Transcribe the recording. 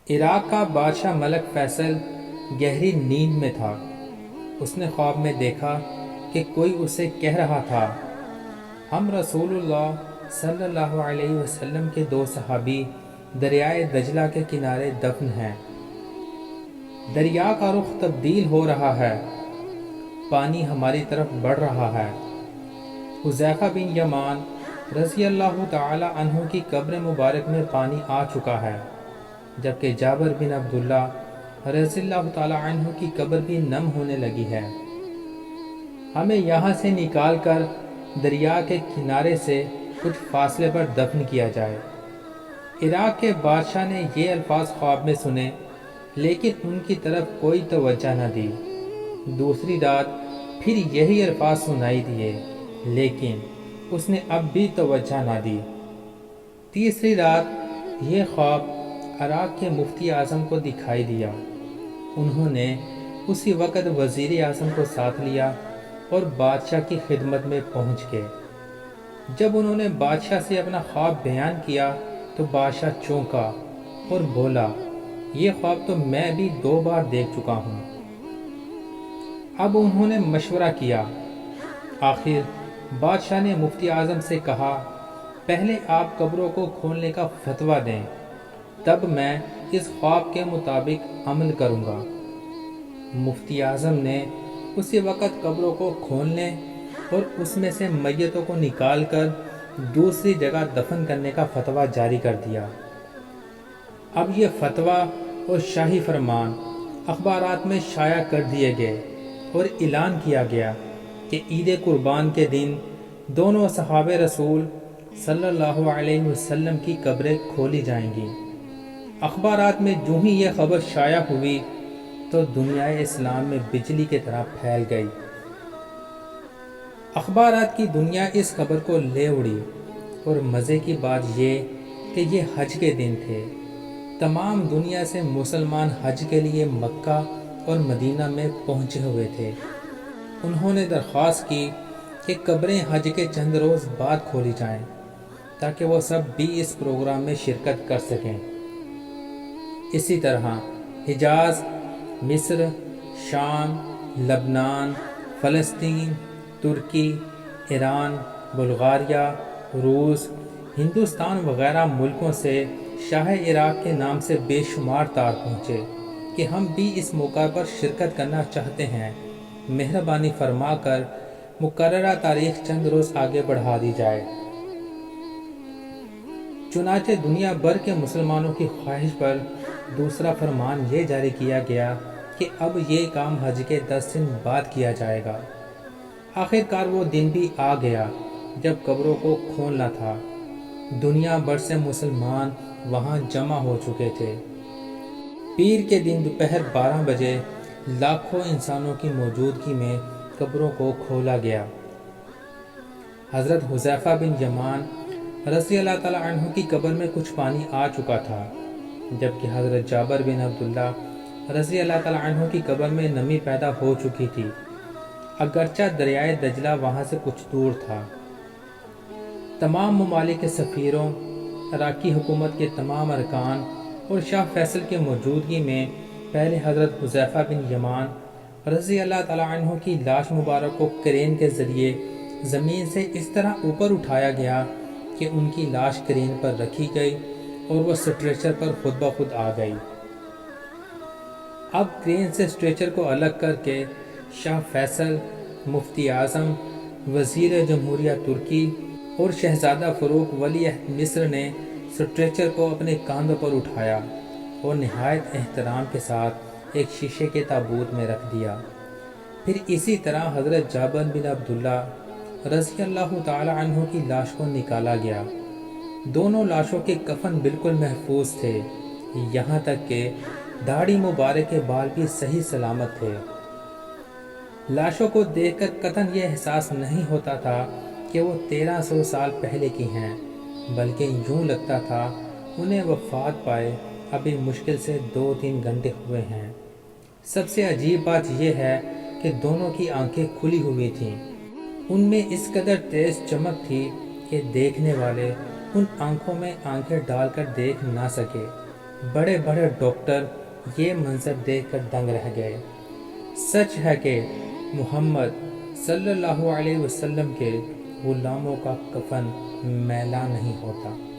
عراق کا بادشاہ ملک فیصل گہری نیند میں تھا۔ اس نے خواب میں دیکھا کہ کوئی اسے کہہ رہا تھا، ہم رسول اللہ صلی اللہ علیہ وسلم کے دو صحابی دریائے دجلہ کے کنارے دفن ہیں۔ دریا کا رخ تبدیل ہو رہا ہے، پانی ہماری طرف بڑھ رہا ہے۔ حذیفہ بن یمان رضی اللہ تعالی عنہ کی قبر مبارک میں پانی آ چکا ہے، جبکہ جابر بن عبداللہ رضی اللہ تعالی عنہ کی قبر بھی نم ہونے لگی ہے۔ ہمیں یہاں سے نکال کر دریا کے کنارے سے کچھ فاصلے پر دفن کیا جائے۔ عراق کے بادشاہ نے یہ الفاظ خواب میں سنے، لیکن ان کی طرف کوئی توجہ نہ دی۔ دوسری رات پھر یہی الفاظ سنائی دیے، لیکن اس نے اب بھی توجہ نہ دی۔ تیسری رات یہ خواب عراق کے مفتی اعظم کو دکھائی دیا۔ انہوں نے اسی وقت وزیر اعظم کو ساتھ لیا اور بادشاہ کی خدمت میں پہنچ گئے۔ جب انہوں نے بادشاہ سے اپنا خواب بیان کیا تو بادشاہ چونکا اور بولا، یہ خواب تو میں بھی 2 بار دیکھ چکا ہوں۔ اب انہوں نے مشورہ کیا۔ آخر بادشاہ نے مفتی اعظم سے کہا، پہلے آپ قبروں کو کھولنے کا فتویٰ دیں، تب میں اس خواب کے مطابق عمل کروں گا۔ مفتی اعظم نے اسی وقت قبروں کو کھولنے اور اس میں سے میتوں کو نکال کر دوسری جگہ دفن کرنے کا فتویٰ جاری کر دیا۔ اب یہ فتویٰ اور شاہی فرمان اخبارات میں شائع کر دیے گئے اور اعلان کیا گیا کہ عید قربان کے دن دونوں صحابہ رسول صلی اللہ علیہ وسلم کی قبریں کھولی جائیں گی۔ اخبارات میں جو ہی یہ خبر شائع ہوئی تو دنیا اسلام میں بجلی کی طرح پھیل گئی۔ اخبارات کی دنیا اس خبر کو لے اڑی، اور مزے کی بات یہ کہ یہ حج کے دن تھے۔ تمام دنیا سے مسلمان حج کے لیے مکہ اور مدینہ میں پہنچے ہوئے تھے۔ انہوں نے درخواست کی کہ قبریں حج کے چند روز بعد کھولی جائیں تاکہ وہ سب بھی اس پروگرام میں شرکت کر سکیں۔ اسی طرح حجاز، مصر، شام، لبنان، فلسطین، ترکی، ایران، بلغاریہ، روس، ہندوستان وغیرہ ملکوں سے شاہ عراق کے نام سے بے شمار تار پہنچے کہ ہم بھی اس موقع پر شرکت کرنا چاہتے ہیں، مہربانی فرما کر مقررہ تاریخ چند روز آگے بڑھا دی جائے۔ چنانچہ دنیا بھر کے مسلمانوں کی خواہش پر دوسرا فرمان یہ جاری کیا گیا کہ اب یہ کام حج کے 10 دن بعد کیا جائے گا۔ آخرکار وہ دن بھی آ گیا جب قبروں کو کھولنا تھا۔ دنیا بھر سے مسلمان وہاں جمع ہو چکے تھے۔ پیر کے دن دوپہر 12 بجے لاکھوں انسانوں کی موجودگی میں قبروں کو کھولا گیا۔ حضرت حذیفہ بن یمان رضی اللہ تعالی عنہ کی قبر میں کچھ پانی آ چکا تھا، جبکہ حضرت جابر بن عبداللہ رضی اللہ تعالی عنہ کی قبر میں نمی پیدا ہو چکی تھی، اگرچہ دریائے دجلہ وہاں سے کچھ دور تھا۔ تمام ممالک کے سفیروں، عراقی حکومت کے تمام ارکان اور شاہ فیصل کی موجودگی میں پہلے حضرت حذیفہ بن یمان رضی اللہ تعالی عنہ کی لاش مبارک کو کرین کے ذریعے زمین سے اس طرح اوپر اٹھایا گیا کہ ان کی لاش کرین پر رکھی گئی اور وہ سٹریچر پر خود بخود آ گئی۔ اب کرین سے سٹریچر کو الگ کر کے شاہ فیصل، مفتی اعظم، وزیر جمہوریہ ترکی اور شہزادہ فاروق ولی عہد مصر نے سٹریچر کو اپنے کاندھوں پر اٹھایا اور نہایت احترام کے ساتھ ایک شیشے کے تابوت میں رکھ دیا۔ پھر اسی طرح حضرت جابر بن عبداللہ رضی اللہ تعالی عنہ کی لاش کو نکالا گیا۔ دونوں لاشوں کے کفن بالکل محفوظ تھے، یہاں تک کہ داڑھی مبارک کے بال بھی صحیح سلامت تھے۔ لاشوں کو دیکھ کر قطعاً یہ احساس نہیں ہوتا تھا کہ وہ 1300 سال پہلے کی ہیں، بلکہ یوں لگتا تھا انہیں وفات پائے ابھی مشکل سے 2-3 گھنٹے ہوئے ہیں۔ سب سے عجیب بات یہ ہے کہ دونوں کی آنکھیں کھلی ہوئی تھیں۔ ان میں اس قدر تیز چمک تھی کہ دیکھنے والے ان آنکھوں میں آنکھیں ڈال کر دیکھ نہ سکے۔ بڑے بڑے ڈاکٹر یہ منظر دیکھ کر دنگ رہ گئے۔ سچ ہے کہ محمد صلی اللہ علیہ وسلم کے غلاموں کا کفن میلا نہیں ہوتا۔